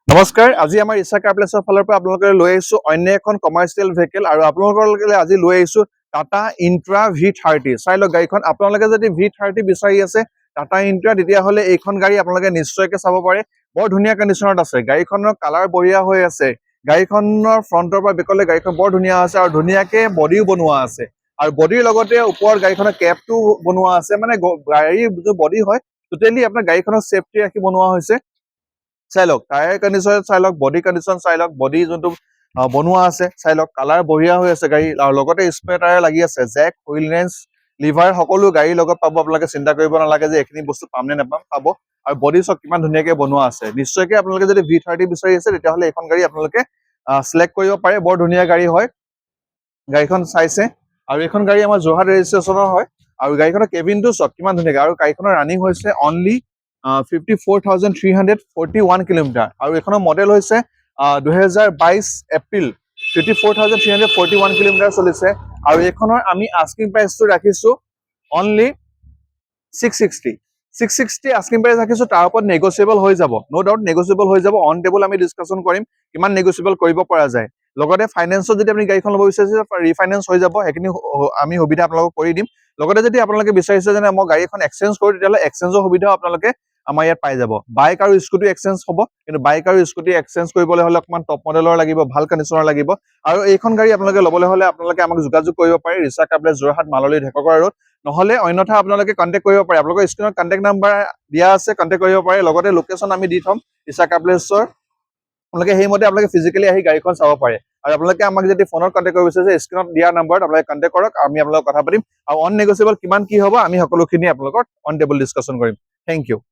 নমস্কাৰ আজি আমাৰ ইচ্ছা কাৰ প্লেছৰ ফালৰ পৰা আপোনালোকে লৈ আহিছো অন্য এখন কমাৰ্চিয়েল ভেহিকেল আৰু আপোনালোকৰ আজি লৈ আহিছো টাটা ইন্ট্ৰা V30 চাই লওক গাড়ীখন আপোনালোকে যদি V30 বিচাৰি আছে টাটা ইন্ট্ৰা তেতিয়াহ'লে এইখন গাড়ী আপোনালোকে নিশ্চয়কৈ চাব পাৰে বৰ ধুনীয়া কণ্ডিশ্যনত আছে গাড়ীখনৰ কালাৰ বঢ়িয়া হৈ আছে গাড়ীখনৰ ফ্ৰণ্টৰ পৰা বেকলৈ গাড়ীখন বৰ ধুনীয়া আছে আৰু ধুনীয়াকৈ বডিও বনোৱা আছে আৰু বডিৰ লগতে ওপৰৰ গাড়ীখনৰ কেপটো বনোৱা আছে মানে গাড়ীৰ যে বডি হয় টোটেলি আপোনাৰ গাড়ীখনৰ সেফটি ৰাখি বনোৱা হৈছে চাই লওক টায়াৰ কণ্ডিশ্যন চাই লওক বডি কণ্ডিশ্যন চাই লওক বডি যোনটো বনোৱা আছে চাই লওক কালাৰ বঢ়িয়া হৈ আছে গাড়ী আৰু লগতে স্পেয়াৰ টায়াৰ লাগি আছে জেক হুইল ৰেঞ্চ লিভাৰ সকলো গাড়ীৰ লগত পাব আপোনালোকে চিন্তা কৰিব নালাগে যে এইখিনি বস্তু পাম নে নাপাম পাব আৰু বডি চক কিমান ধুনীয়াকৈ বনোৱা আছে নিশ্চয়কৈ আপোনালোকে যদি V30 বিচাৰি আছে তেতিয়াহ'লে এইখন গাড়ী আপোনালোকে চিলেক্ট কৰিব পাৰে বৰ ধুনীয়া গাড়ী হয় গাড়ীখন চাইছে আৰু এইখন গাড়ী আমাৰ যোৰহাট ৰেজিষ্ট্ৰেশ্যনৰ হয় আৰু গাড়ীখনৰ কেবিনটো চক কিমান ধুনীয়াকৈ আৰু গাড়ীখনৰ ৰানিং হৈছে অনলি 54,341 কিলোমিটাৰ আৰু এইখনৰ মডেল হৈছে 2022 এপ্ৰিল 54,341 কিলোমিটাৰ চলিছে আৰু এইখনৰ আমি আস্কিং প্ৰাইচটো ৰাখিছো অনলি 660 আস্কিং প্ৰাইচ ৰাখিছো তাৰ ওপৰত নেগোচিয়েবল হৈ যাব নো ডাউট নেগোচিয়েবল হৈ যাব অন টেবল আমি ডিছকাশ্যন কৰিম কিমান নেগোচিয়েবল কৰিব পৰা যায় লগতে ফাইনেন্সত যদি আপুনি গাড়ীখন ল'ব বিচাৰিছে ৰিফাইনেন্স হৈ যাব সেইখিনি আমি সুবিধা আপোনালোকক কৰি দিম লগতে যদি আপোনালোকে বিচাৰিছে যে মই গাড়ী এখন এক্সচেঞ্জ কৰোঁ তেতিয়াহ'লে এক্সচেঞ্জৰ সুবিধাও আপোনালোকে আমাৰ ইয়াত পাই যাব বাইক আৰু স্কুটি এক্সচেঞ্জ হ'ব কিন্তু বাইক আৰু স্কুটি এক্সচেঞ্জ কৰিবলৈ হ'লে অকমান টপ মডেলৰ লাগিব ভাল কণ্ডিশ্যনৰ লাগিব আৰু এইখন গাড়ী আপোনালোকে ল'বলৈ হ'লে আপোনালোকে আমাক যোগাযোগ কৰিব পাৰে ৰিচা কাৰ প্লেছ যোৰহাট মাললী ঢেকীয়াখোৱা ৰোড নহ'লে অন্যথা আপোনালোকে কণ্টেক্ট কৰিব পাৰে আপোনালোকৰ স্ক্ৰীনত কণ্টেক্ট নাম্বাৰ দিয়া আছে কণ্টেক্ট কৰিব পাৰে লগতে লোকেশ্যন আমি দি থ'ম ৰিচা কাৰ প্লেছৰ আপোনালোকে সেইমতে আপোনালোকে ফিজিকেলি আহি গাড়ীখন চাব পাৰে আৰু আপোনালোকে আমাক যদি ফোনত কণ্টেক্ট কৰিব বিচাৰিছে স্ক্ৰীনত দিয়া নাম্বাৰত আপোনালোকে কণ্টেক্ট কৰক আমি আপোনালোকক কথা পাতিম আৰু অন নেগোচিয়েবল কিমান কি হ'ব আমি সকলোখিনি আপোনালোকৰ অন টেবল ডিছকাশ্যন কৰিম থেংক ইউ